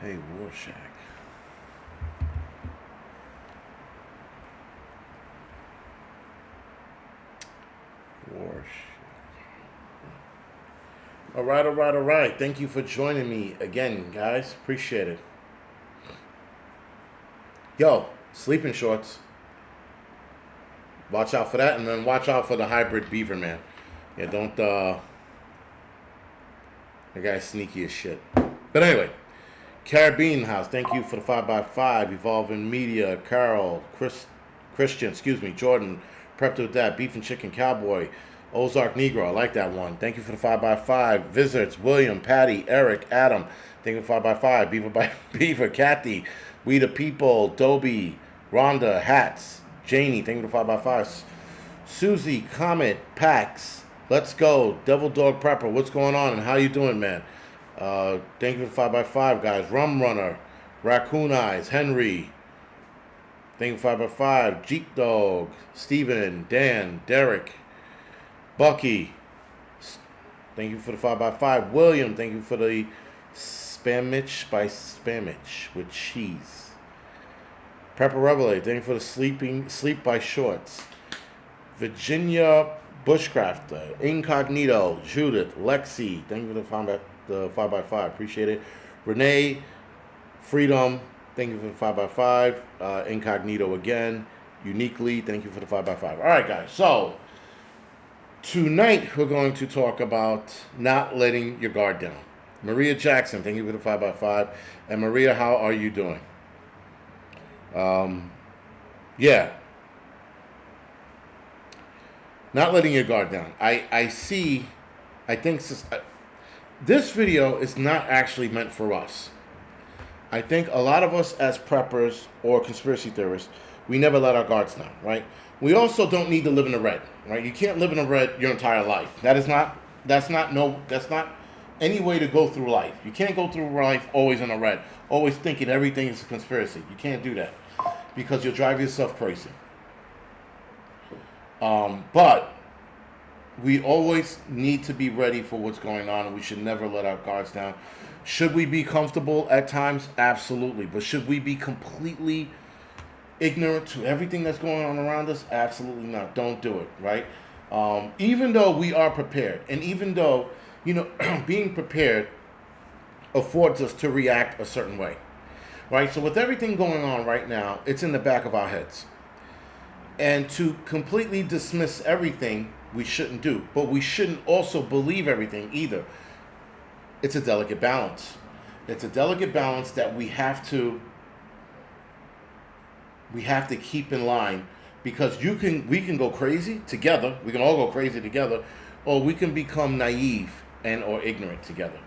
Hey, Warshak. Warshak. All right, all right, all right. Thank you for joining me again, guys. Appreciate it. Yo, sleeping shorts. Watch out for that, and then watch out for the hybrid beaver man. Yeah, don't. The guy's sneaky as shit. But anyway, Caribbean House. Thank you for the 5x5. Evolving Media. Carol, Christian. Excuse me. Jordan. Prepped with that. Beef and Chicken Cowboy. Ozark Negro. I like that one. Thank you for the 5x5. Visitors. William, Patty, Eric, Adam. Thank you for 5x5. Beaver by Beaver. Kathy. We the People. Dobie. Rhonda. Hats. Janie. Thank you for the 5x5. Susie. Comet. Pax. Let's go. Devil Dog Prepper. What's going on and how you doing, man? Thank you for the 5x5, guys. Rum Runner. Raccoon Eyes. Henry. Thank you for 5x5. Jeep Dog. Steven. Dan. Derek. Bucky. Thank you for the 5x5. William. Thank you for the Spamich by Spamich with cheese. Prepper Revelate. Thank you for the Sleep by Shorts. Virginia Bushcrafter, Incognito, Judith, Lexi, thank you for the 5x5, appreciate it. Renee, Freedom, thank you for the 5x5. Incognito again, Uniquely, thank you for the 5x5. All right, guys, so tonight we're going to talk about not letting your guard down. Maria Jackson, thank you for the 5x5. And Maria, how are you doing? Yeah. Not letting your guard down. I think this video is not actually meant for us. I think a lot of us as preppers or conspiracy theorists, we never let our guards down, right? We also don't need to live in the red, right? You can't live in the red your entire life. That's not any way to go through life. You can't go through life always in the red, always thinking everything is a conspiracy. You can't do that because you'll drive yourself crazy. But we always need to be ready for what's going on, and we should never let our guards down. Should we be comfortable at times? Absolutely. But should we be completely ignorant to everything that's going on around us? Absolutely not. Don't do it, right? Even though we are prepared, and even though, being prepared affords us to react a certain way, right? So with everything going on right now, it's in the back of our heads. And to completely dismiss everything, we shouldn't do. But we shouldn't also believe everything either. It's a delicate balance. It's a delicate balance that we have to keep in line, because we can go crazy together. We can all go crazy together, or we can become naive and or ignorant together.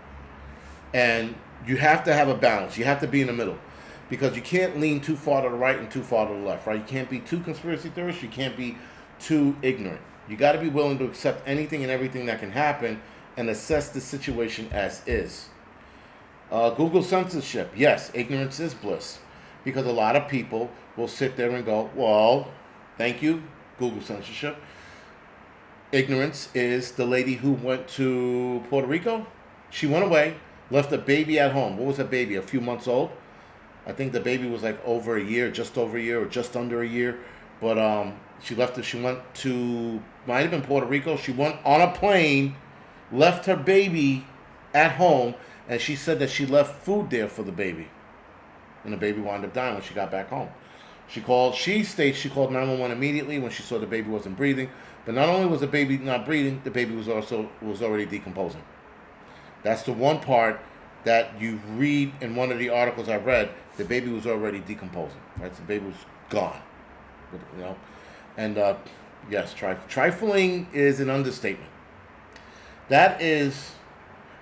And you have to have a balance. You have to be in the middle. Because you can't lean too far to the right and too far to the left, right? You can't be too conspiracy theorist. You can't be too ignorant. You got to be willing to accept anything and everything that can happen and assess the situation as is. Google censorship. Yes, ignorance is bliss. Because a lot of people will sit there and go, well, thank you, Google censorship. Ignorance is the lady who went to Puerto Rico. She went away, left a baby at home. What was that baby? A few months old? I think the baby was like over a year, just over a year, or just under a year. But she left it. She went to, might have been Puerto Rico. She went on a plane, left her baby at home, and she said that she left food there for the baby. And the baby wound up dying when she got back home. She called 911 immediately when she saw the baby wasn't breathing. But not only was the baby not breathing, the baby was already decomposing. That's the one part that you read in one of the articles I read. The baby was already decomposing, right? So the baby was gone, And yes, trifling is an understatement. That is,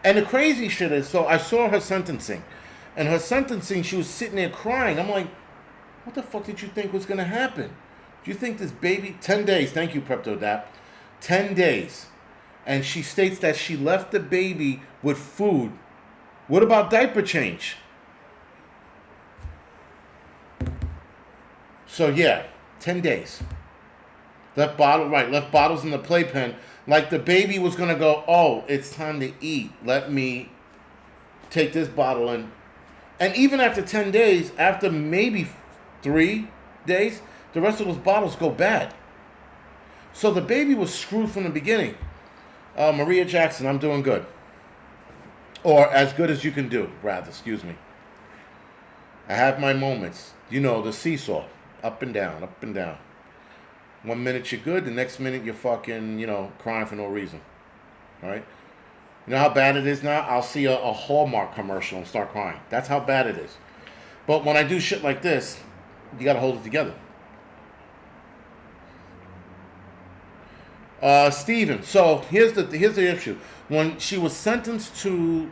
and the crazy shit is, so I saw her sentencing, and her sentencing, she was sitting there crying. I'm like, what the fuck did you think was gonna happen? Do you think this baby, 10 days, thank you, PreptoAdapt, 10 days, and she states that she left the baby with food. What about diaper change? So yeah, 10 days. Left bottles in the playpen. Like the baby was gonna go, oh, it's time to eat. Let me take this bottle and And even after 10 days, after maybe 3 days, the rest of those bottles go bad. So the baby was screwed from the beginning. Maria Jackson, I'm doing good. Or as good as you can do, rather, excuse me. I have my moments. You know, the seesaw. Up and down, up and down. 1 minute you're good, the next minute you're fucking, crying for no reason. Alright? You know how bad it is now? I'll see a Hallmark commercial and start crying. That's how bad it is. But when I do shit like this, you gotta hold it together. Steven. So here's the issue. When she was sentenced to,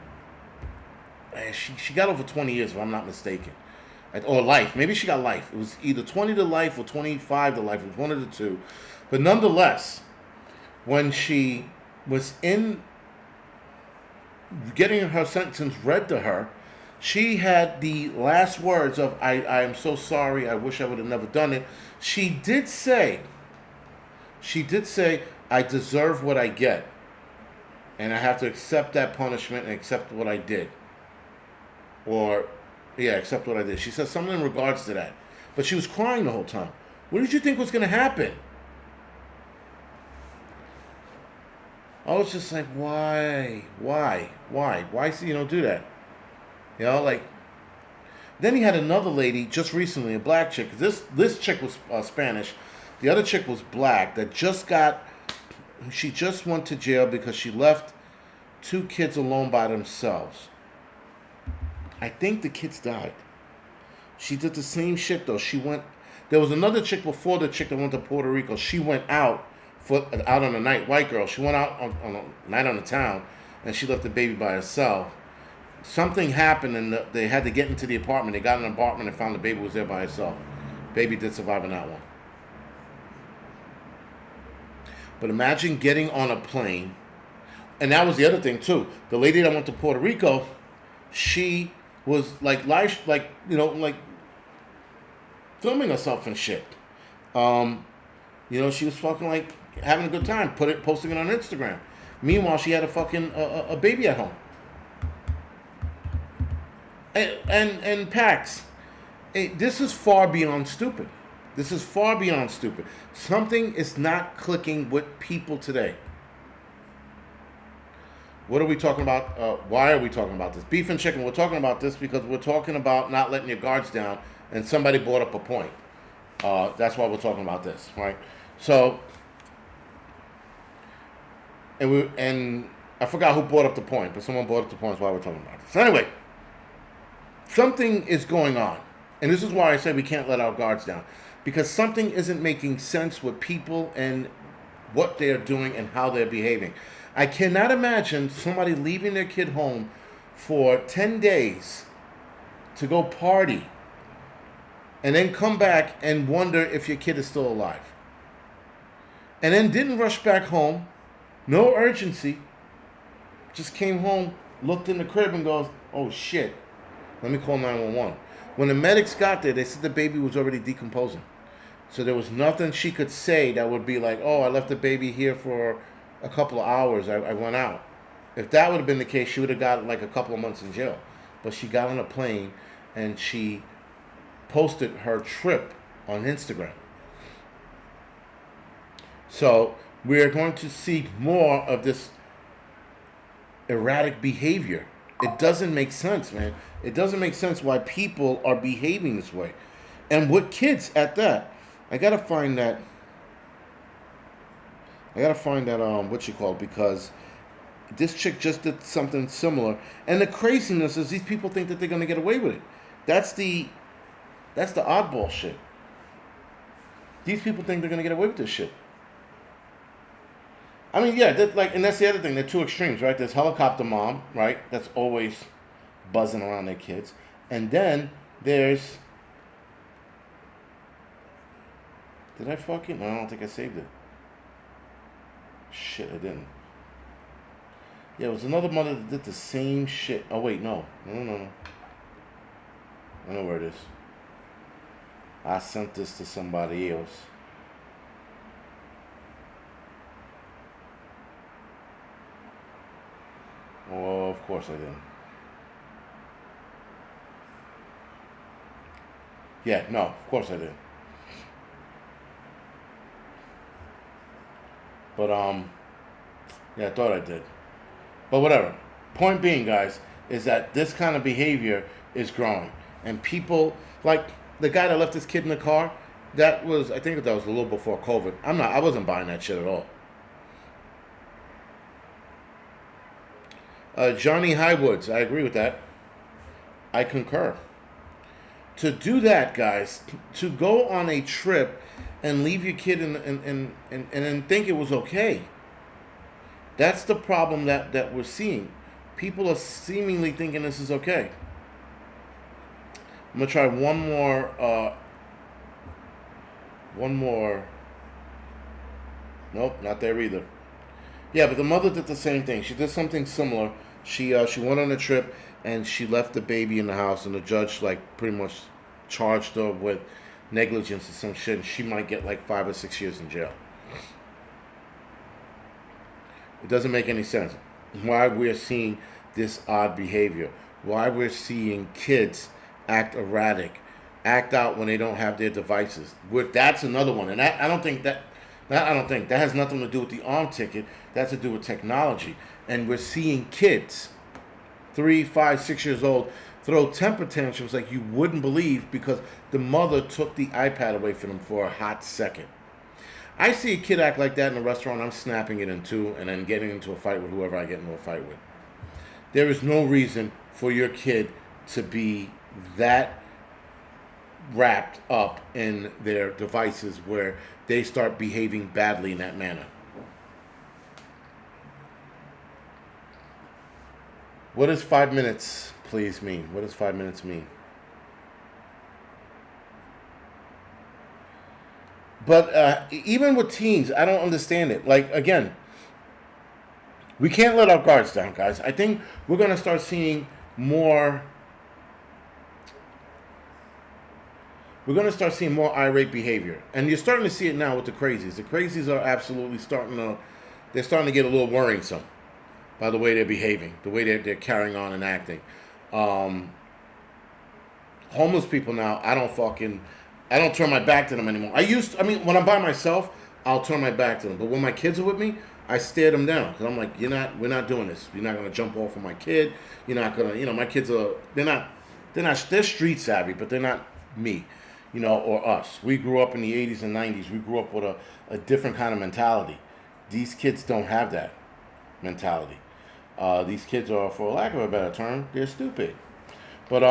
she got over 20 years, if I'm not mistaken, or life. Maybe she got life. It was either 20 to life or 25 to life. It was one of the two. But nonetheless, when she was in getting her sentence read to her, she had the last words of, I am so sorry, I wish I would have never done it. She did say, I deserve what I get. And I have to accept that punishment and accept what I did. Accept what I did. She said something in regards to that. But she was crying the whole time. What did you think was going to happen? I was just like, why? Why do that? Then he had another lady just recently, a black chick. This chick was Spanish. The other chick was black that she just went to jail because she left 2 kids alone by themselves. I think the kids died. She did the same shit though. There was another chick before the chick that went to Puerto Rico. She went out on a night, white girl. She went out on a night on the town, and she left the baby by herself. Something happened, and they had to get into the apartment. They got in an apartment and found the baby was there by herself. Baby did survive in that one. But imagine getting on a plane, and that was the other thing too. The lady that went to Puerto Rico, she was filming herself and shit. She was fucking having a good time, posting it on Instagram. Meanwhile, she had a baby at home. And Pax, this is far beyond stupid. Something is not clicking with people today. What are we talking about? Why are we talking about this? Beef and chicken. We're talking about this because we're talking about not letting your guards down, and somebody brought up a point. That's why we're talking about this, right? So, and I forgot who brought up the point, but someone brought up the point. That's why we're talking about this. So anyway, something is going on, and this is why I say we can't let our guards down, because something isn't making sense with people and what they're doing and how they're behaving. I cannot imagine somebody leaving their kid home for 10 days to go party and then come back and wonder if your kid is still alive. And then didn't rush back home, no urgency, just came home, looked in the crib and goes, oh shit, let me call 911. When the medics got there, they said the baby was already decomposing. So there was nothing she could say that would be like, oh, I left the baby here for a couple of hours, I went out. If that would have been the case, she would have got a couple of months in jail. But she got on a plane and she posted her trip on Instagram. So we're going to see more of this erratic behavior. It doesn't make sense, man. It doesn't make sense why people are behaving this way. And with kids at that. I gotta find that because this chick just did something similar. And the craziness is these people think that they're gonna get away with it. That's the oddball shit. These people think they're gonna get away with this shit. I mean, yeah, and that's the other thing. They're two extremes, right? There's helicopter mom, right? That's always buzzing around their kids. And then there's... Did I fucking... No, I don't think I saved it. Shit, I didn't. Yeah, it was another mother that did the same shit. Oh, wait, no. No. I know where it is. I sent this to somebody else. Oh, of course I didn't. Yeah, no, of course I did. But yeah, I thought I did. But whatever. Point being, guys, is that this kind of behavior is growing, and people like the guy that left his kid in the car. That was, I think that was a little before COVID. I wasn't buying that shit at all. Johnny Highwoods, I agree with that. I concur. To do that, guys, to go on a trip and leave your kid and think it was okay. That's the problem that we're seeing. People are seemingly thinking this is okay. I'm gonna try one more. One more. Nope, not there either. Yeah, but the mother did the same thing. She did something similar. She went on a trip and she left the baby in the house, and the judge like pretty much charged her with negligence or some shit. And she might get like 5 or 6 years in jail. It doesn't make any sense. Why we're seeing this odd behavior? Why we're seeing kids act erratic, act out when they don't have their devices? That's another one, and I don't think that. I don't think that has nothing to do with the arm ticket. That's to do with technology, and we're seeing kids, 3, 5, 6 years old, throw temper tantrums like you wouldn't believe because the mother took the iPad away from them for a hot second. I see a kid act like that in a restaurant, I'm snapping it in two and then getting into a fight with whoever I get into a fight with. There is no reason for your kid to be that wrapped up in their devices where they start behaving badly in that manner. What does 5 minutes, please, mean? What does 5 minutes mean? But even with teens, I don't understand it. Like, again, we can't let our guards down, guys. I think we're going to start seeing more. We're going to start seeing more irate behavior. And you're starting to see it now with the crazies. The crazies are absolutely they're starting to get a little worrisome by the way they're behaving, the way they're carrying on and acting. Homeless people now, I don't turn my back to them anymore. When I'm by myself, I'll turn my back to them. But when my kids are with me, I stare them down. Because I'm like, we're not doing this. You're not going to jump off of my kid. You're not going to, my kids they're street savvy, but they're not me, or us. We grew up in the 80s and 90s. We grew up with a different kind of mentality. These kids don't have that mentality. These kids are, for lack of a better term, they're stupid. But,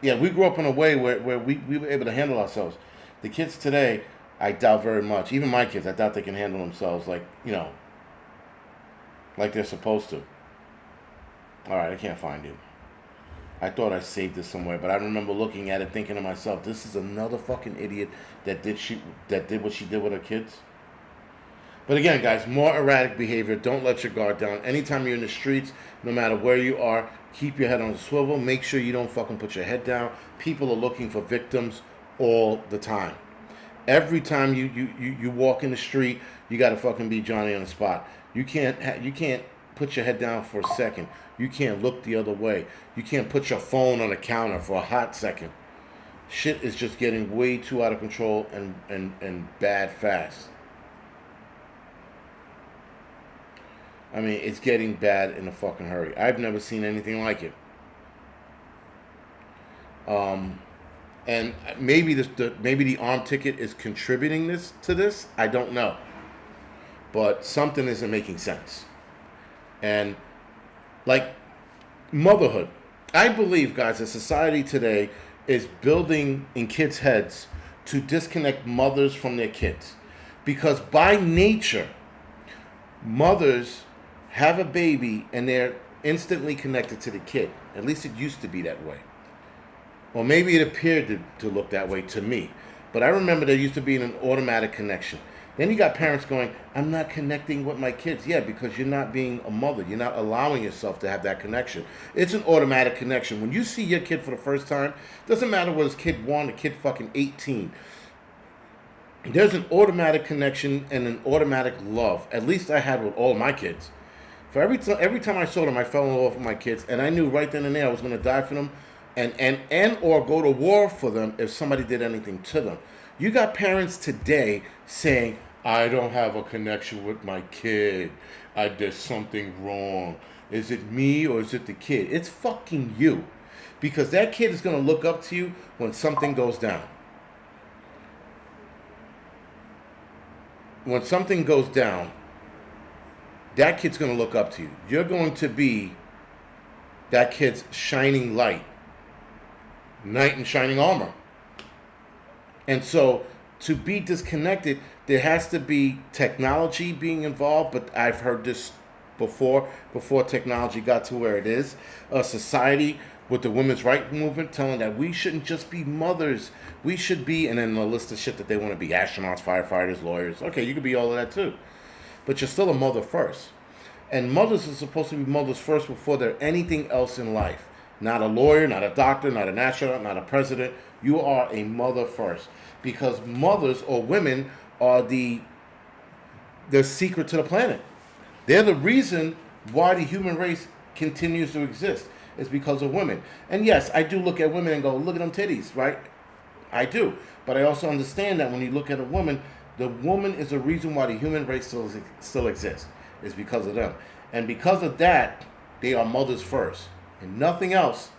yeah, we grew up in a way where we were able to handle ourselves. The kids today, I doubt very much. Even my kids, I doubt they can handle themselves like they're supposed to. All right, I can't find it. I thought I saved this somewhere, but I remember looking at it thinking to myself, this is another fucking idiot that did what she did with her kids. But again, guys, more erratic behavior. Don't let your guard down. Anytime you're in the streets, no matter where you are, keep your head on a swivel. Make sure you don't fucking put your head down. People are looking for victims all the time. Every time you walk in the street, you got to fucking be Johnny on the spot. You can't put your head down for a second. You can't look the other way. You can't put your phone on the counter for a hot second. Shit is just getting way too out of control and bad fast. I mean, it's getting bad in a fucking hurry. I've never seen anything like it. And maybe the arm ticket is contributing to this. I don't know, but something isn't making sense. And like motherhood, I believe, guys, that society today is building in kids' heads to disconnect mothers from their kids, because by nature, mothers have a baby and they're instantly connected to the kid. At least it used to be that way. Or maybe it appeared to look that way to me. But I remember there used to be an automatic connection. Then you got parents going, I'm not connecting with my kids. Yeah, because you're not being a mother. You're not allowing yourself to have that connection. It's an automatic connection. When you see your kid for the first time, doesn't matter whether it's kid 1 or kid fucking 18. There's an automatic connection and an automatic love. At least I had with all my kids. For every time I saw them, I fell in love with my kids, and I knew right then and there I was going to die for them. and or go to war for them if somebody did anything to them. You got parents today saying, I don't have a connection with my kid. I did something wrong. Is it me or is it the kid? It's fucking you. Because that kid is going to look up to you when something goes down. When something goes down, that kid's going to look up to you. You're going to be that kid's shining light, knight in shining armor. And so to be disconnected, there has to be technology being involved, but I've heard this before technology got to where it is. A society with the women's rights movement telling that we shouldn't just be mothers, we should be, and then the list of shit that they want to be, astronauts, firefighters, lawyers. Okay, you could be all of that too. But you're still a mother first. And mothers are supposed to be mothers first before they're anything else in life. Not a lawyer, not a doctor, not an astronaut, not a president. You are a mother first. Because mothers or women are the secret to the planet. They're the reason why the human race continues to exist. It's because of women. And yes, I do look at women and go, look at them titties, right? I do. But I also understand that when you look at a woman, the woman is the reason why the human race still exists. It's because of them. And because of that, they are mothers first. And nothing else.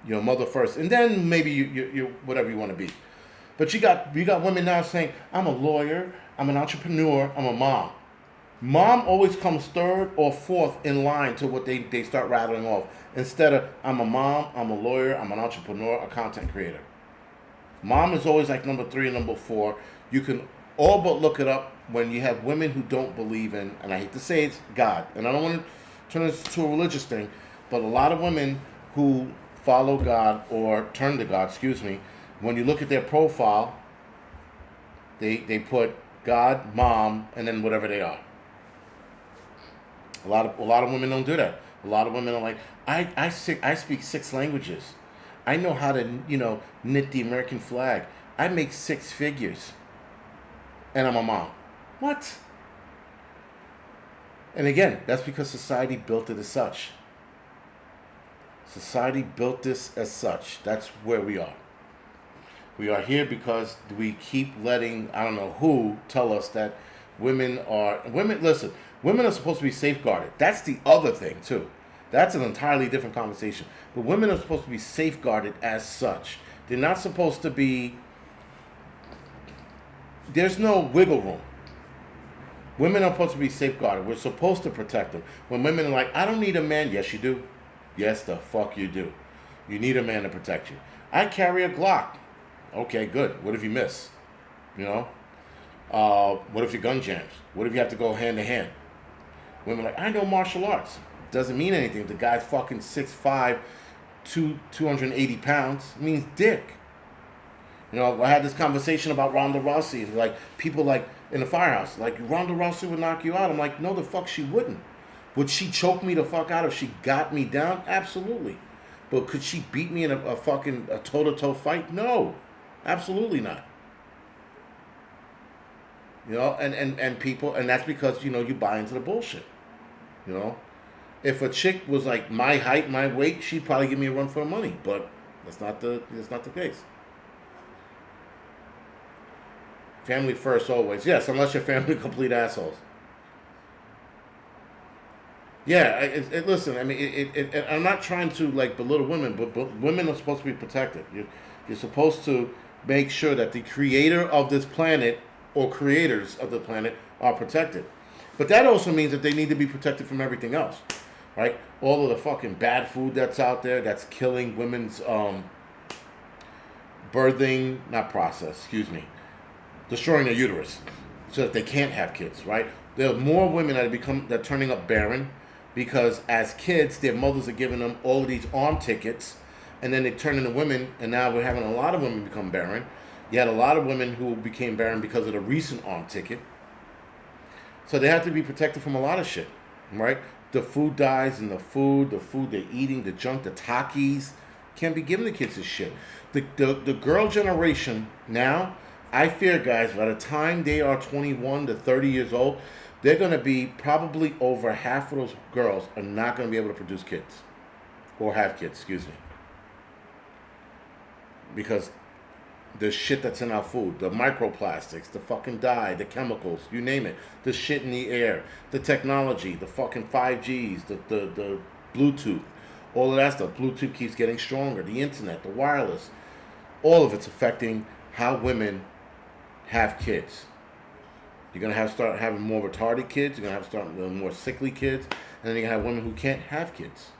You're a mother first. And then maybe you whatever you want to be. But you got women now saying, I'm a lawyer, I'm an entrepreneur, I'm a mom. Mom always comes third or fourth in line to what they start rattling off. Instead of, I'm a mom, I'm a lawyer, I'm an entrepreneur, a content creator. Mom is always like number 3 and number 4. You can all but look it up when you have women who don't believe in, and I hate to say it, God. And I don't want to turn this to a religious thing, but a lot of women who follow God or turn to God, when you look at their profile, they put God, mom, and then whatever they are. A lot of women don't do that. A lot of women are like, I speak 6 languages. I know how to, knit the American flag. I make 6 figures. And I'm a mom. What? And again, that's because society built it as such. Society built this as such. That's where we are. We are here because we keep letting, I don't know who, tell us that women are supposed to be safeguarded. That's the other thing, too. That's an entirely different conversation. But women are supposed to be safeguarded as such. They're not supposed to be, there's no wiggle room. Women are supposed to be safeguarded. We're supposed to protect them. When women are like, I don't need a man. Yes, you do. Yes, the fuck you do. You need a man to protect you. I carry a Glock. Okay, good. What if you miss? What if your gun jams? What if you have to go hand to hand? Women are like, I know martial arts. Doesn't mean anything. If the guy's fucking 6'5", 280 pounds, it means dick. I had this conversation about Ronda Rousey. Like, people like in the firehouse, like, Ronda Rousey would knock you out. I'm like, no, the fuck she wouldn't. Would she choke me the fuck out if she got me down? Absolutely. But could she beat me in a fucking toe-to-toe fight? No. Absolutely not. And people, and that's because, you buy into the bullshit. If a chick was like my height, my weight, she'd probably give me a run for her money. But that's not the case. Family first always. Yes, unless your family complete assholes. Yeah, listen, I mean, I'm not trying to, belittle women, but women are supposed to be protected. You're supposed to make sure that the creator of this planet or creators of the planet are protected. But that also means that they need to be protected from everything else, right? All of the fucking bad food that's out there that's killing women's destroying their uterus so that they can't have kids, right? There are more women that are turning up barren because as kids, their mothers are giving them all of these arm tickets, and then they turn into women, and now we're having a lot of women become barren. You had a lot of women who became barren because of the recent arm ticket. So they have to be protected from a lot of shit, right? The food dyes and the food they're eating, the junk, the Takis, can't be given to kids this shit. The girl generation now, I fear, guys, by the time they are 21 to 30 years old, they're going to be probably over half of those girls are not going to be able to produce kids. or have kids, excuse me. Because the shit that's in our food, the microplastics, the fucking dye, the chemicals, you name it, the shit in the air, the technology, the fucking 5Gs, the Bluetooth, all of that stuff. Bluetooth keeps getting stronger, the internet, the wireless, all of it's affecting how women have kids. You're going to have to start having more retarded kids, you're going to have to start with more sickly kids, and then you're going to have women who can't have kids.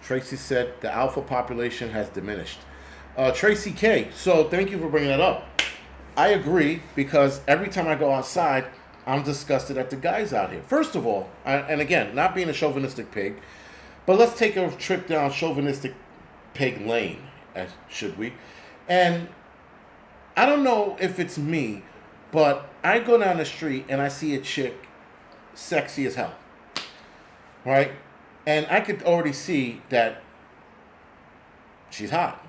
Tracy said the alpha population has diminished. Tracy K, so thank you for bringing that up. I agree, because every time I go outside, I'm disgusted at the guys out here. First of all, and again, not being a chauvinistic pig, but let's take a trip down chauvinistic pig lane, should we? And I don't know if it's me, but I go down the street and I see a chick sexy as hell, right? And I could already see that she's hot.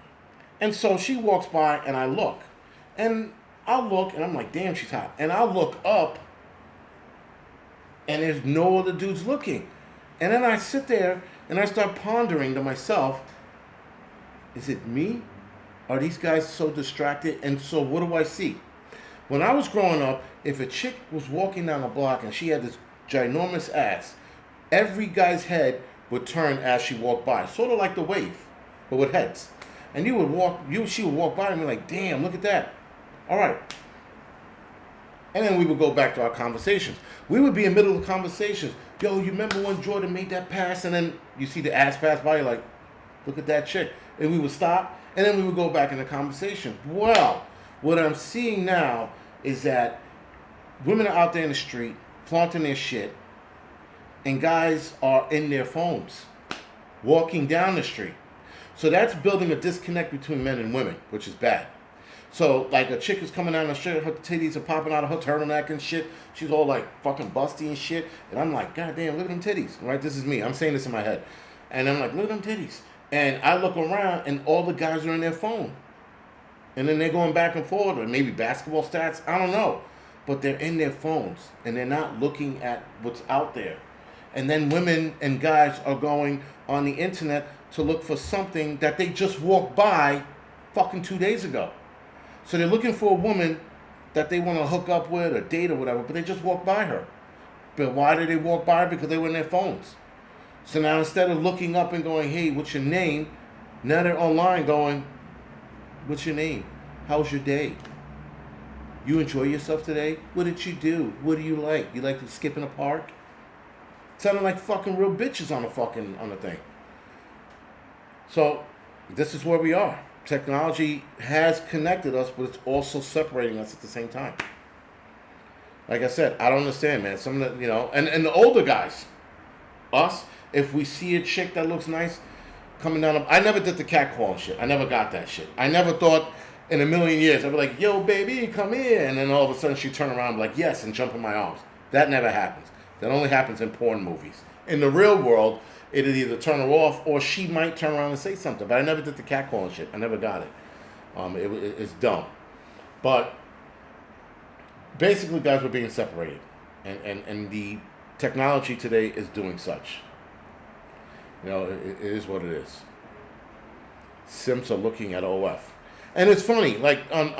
And so she walks by and I look. And I'll look and I'm like, damn, she's hot. And I'll look up and there's no other dudes looking. And then I sit there and I start pondering to myself, is it me? Are these guys so distracted? And so what do I see? When I was growing up, if a chick was walking down the block and she had this ginormous ass, every guy's head would turn as she walked by, sort of like the wave, but with heads. And she would walk by and be like, damn, look at that. All right. And then we would go back to our conversations. We would be in the middle of conversations. Yo, you remember when Jordan made that pass? And then you see the ass pass by, you're like, look at that chick. And we would stop, and then we would go back in the conversation. Well, what I'm seeing now is that women are out there in the street flaunting their shit, and guys are in their phones, walking down the street. So that's building a disconnect between men and women, which is bad. So, like, a chick is coming down the street, her titties are popping out of her turtleneck and shit. She's all, like, fucking busty and shit. And I'm like, God damn, look at them titties. Right? This is me. I'm saying this in my head. And I'm like, look at them titties. And I look around, and all the guys are in their phone. And then they're going back and forth, or maybe basketball stats. I don't know. But they're in their phones, and they're not looking at what's out there. And then women and guys are going on the internet to look for something that they just walked by fucking 2 days ago. So they're looking for a woman that they want to hook up with or date or whatever, but they just walked by her. But why did they walk by her? Because they were in their phones. So now instead of looking up and going, hey, what's your name? Now they're online going, what's your name? How's your day? You enjoy yourself today? What did you do? What do you like? You like to skip in a park? Sounding like fucking real bitches on the thing. So this is where we are. Technology has connected us, but it's also separating us at the same time. Like I said, I don't understand, man. Some of the, and the older guys, us, if we see a chick that looks nice coming down, I never did the catcalling shit. I never got that shit. I never thought in a million years I'd be like, yo, baby, come here. And then all of a sudden she'd turn around and be like, yes, and jump in my arms. That never happens. That only happens in porn movies. In the real world, it'd either turn her off or she might turn around and say something. But I never did the catcalling shit. I never got it. It's dumb. But basically, guys were being separated. And the technology today is doing such. It is what it is. Simps are looking at OF. And it's funny, like on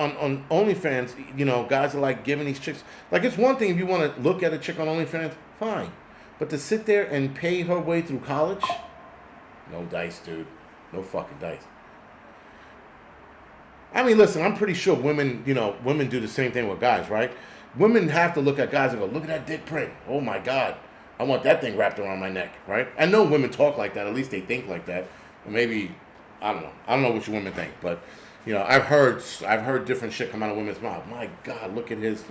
OnlyFans, guys are like giving these chicks, like it's one thing if you want to look at a chick on OnlyFans, fine. But to sit there and pay her way through college, no dice, dude. No fucking dice. I mean, listen, I'm pretty sure women do the same thing with guys, right? Women have to look at guys and go, look at that dick print. Oh my God. I want that thing wrapped around my neck, right? I know women talk like that. At least they think like that. Or maybe, I don't know. I don't know what you women think, but I've heard different shit come out of women's mouth. My God, look at his,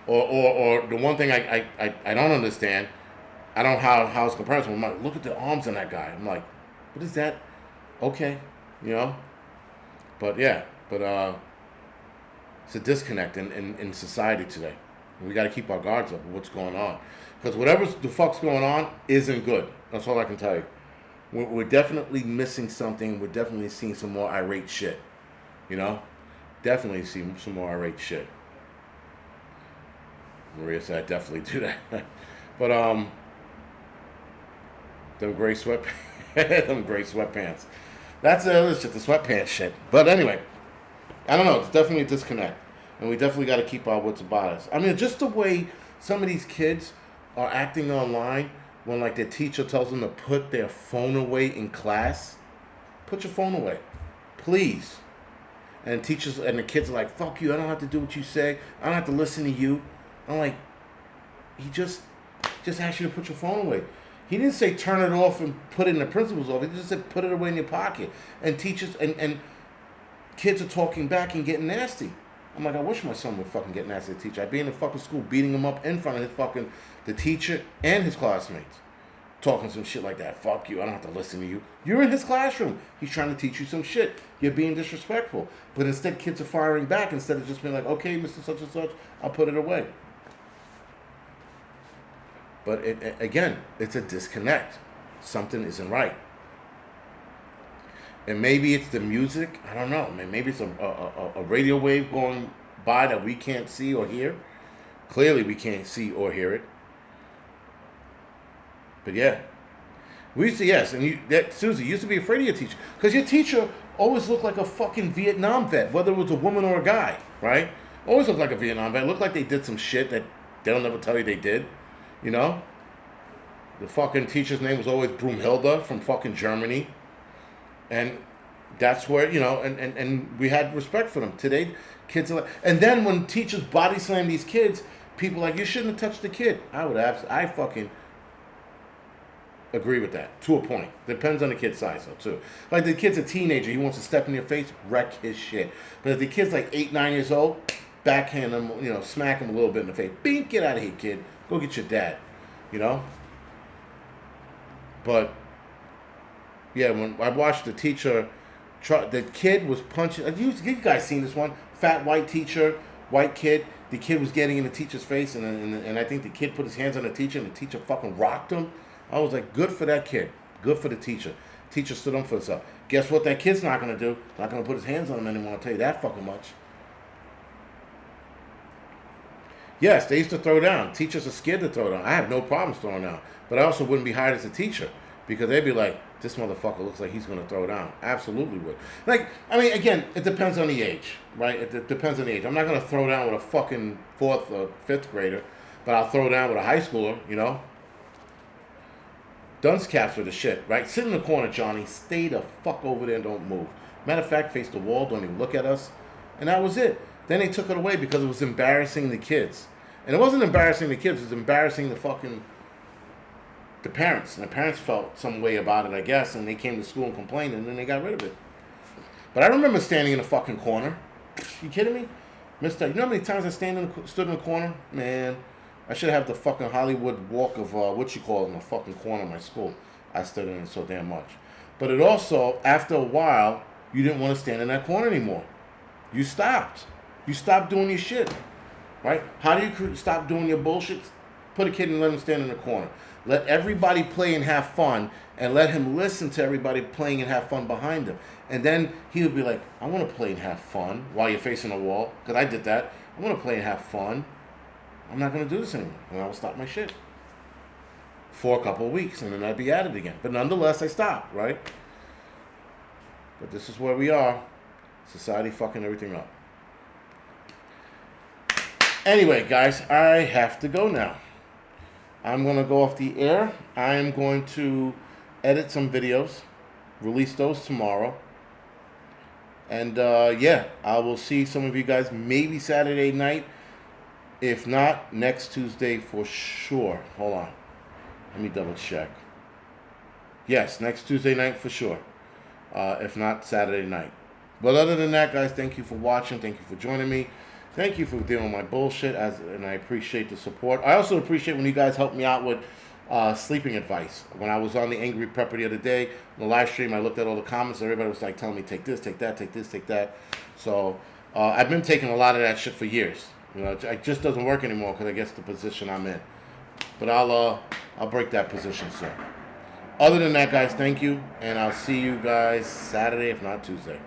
or the one thing I don't understand, I don't know how it's comparison. I'm like, look at the arms on that guy. I'm like, what is that? Okay, but yeah, it's a disconnect in society today. We got to keep our guards up with what's going on, because whatever the fuck's going on isn't good. That's all I can tell you. We're definitely missing something. We're definitely seeing some more irate shit. Definitely seeing some more irate shit. Maria said I definitely do that. But them gray sweat, them gray sweatpants. That's shit, the sweatpants shit. But anyway, I don't know. It's definitely a disconnect, and we definitely got to keep our wits about us. I mean, just the way some of these kids are acting online when like their teacher tells them to put their phone away in class. Put your phone away, please. And teachers and the kids are like, "Fuck you! I don't have to do what you say. I don't have to listen to you." I'm like, he just asked you to put your phone away. He didn't say turn it off and put it in the principal's office. He just said put it away in your pocket. And teachers and kids are talking back and getting nasty. I'm like, I wish my son would fucking get nasty to the teacher. I'd be in the fucking school beating him up in front of his fucking the teacher and his classmates. Talking some shit like that. Fuck you. I don't have to listen to you. You're in his classroom. He's trying to teach you some shit. You're being disrespectful. But instead, kids are firing back instead of just being like, okay, Mr. Such and Such, I'll put it away. But again, it's a disconnect. Something isn't right. And maybe it's the music. I don't know. Maybe it's a radio wave going by that we can't see or hear. Clearly, we can't see or hear it. But yeah, we used to, yes, and Susie, you used to be afraid of your teacher. Because your teacher always looked like a fucking Vietnam vet, whether it was a woman or a guy, right? Always looked like a Vietnam vet. Looked like they did some shit that they'll never tell you they did, you know? The fucking teacher's name was always Broomhilda from fucking Germany. And that's where, you know, and we had respect for them. Today, kids are like, and then when teachers body slam these kids, people are like, you shouldn't have touched the kid. I fucking agree with that to a point. Depends on the kid's size though too. Like the kid's a teenager, he wants to step in your face, wreck his shit. But if the kid's like 8, 9 years old, backhand him, you know, smack him a little bit in the face. Bing, get out of here, kid. Go get your dad. You know? But yeah, when I watched the teacher, the kid was punching. You guys seen this one? Fat white teacher, white kid. The kid was getting in the teacher's face, and I think the kid put his hands on the teacher, and the teacher fucking rocked him. I was like, good for that kid. Good for the teacher. Teacher stood up for himself. Guess what that kid's not going to do? Not going to put his hands on him anymore. I'll tell you that fucking much. Yes, they used to throw down. Teachers are scared to throw down. I have no problems throwing down. But I also wouldn't be hired as a teacher. Because they'd be like, this motherfucker looks like he's going to throw down. Absolutely would. Like, I mean, again, it depends on the age, right? It depends on the age. I'm not going to throw down with a fucking 4th or 5th grader. But I'll throw down with a high schooler, you know? Dunce caps are the shit, right? Sit in the corner, Johnny. Stay the fuck over there and don't move. Matter of fact, face the wall. Don't even look at us. And that was it. Then they took it away because it was embarrassing the kids. And it wasn't embarrassing the kids. It was embarrassing the parents. And the parents felt some way about it, I guess. And they came to school and complained, and then they got rid of it. But I remember standing in the fucking corner. You kidding me? Mister, you know how many times I stood in the corner? Man, I should have the fucking Hollywood walk of, in the fucking corner of my school. I stood in it so damn much. But it also, after a while, you didn't want to stand in that corner anymore. You stopped. You stopped doing your shit. Right? How do you stop doing your bullshit? Put a kid and let him stand in the corner. Let everybody play and have fun, and let him listen to everybody playing and have fun behind him. And then he would be like, I want to play and have fun while you're facing a wall. Because I did that. I want to play and have fun. I'm not going to do this anymore. And I will stop my shit. For a couple of weeks, and then I'd be at it again. But nonetheless, I stopped, right? But this is where we are. Society fucking everything up. Anyway, guys, I have to go now. I'm going to go off the air. I am going to edit some videos, release those tomorrow. And, yeah, I will see some of you guys maybe Saturday night. If not, next Tuesday for sure. Hold on. Let me double check. Yes, next Tuesday night for sure. If not, Saturday night. But other than that, guys, thank you for watching. Thank you for joining me. Thank you for dealing with my bullshit, and I appreciate the support. I also appreciate when you guys help me out with sleeping advice. When I was on the Angry Prepper the other day, on the live stream, I looked at all the comments. Everybody was like telling me, take this, take that, take this, take that. So I've been taking a lot of that shit for years. You know, it just doesn't work anymore because I guess the position I'm in. But I'll break that position soon. Other than that, guys, thank you, and I'll see you guys Saturday, if not Tuesday.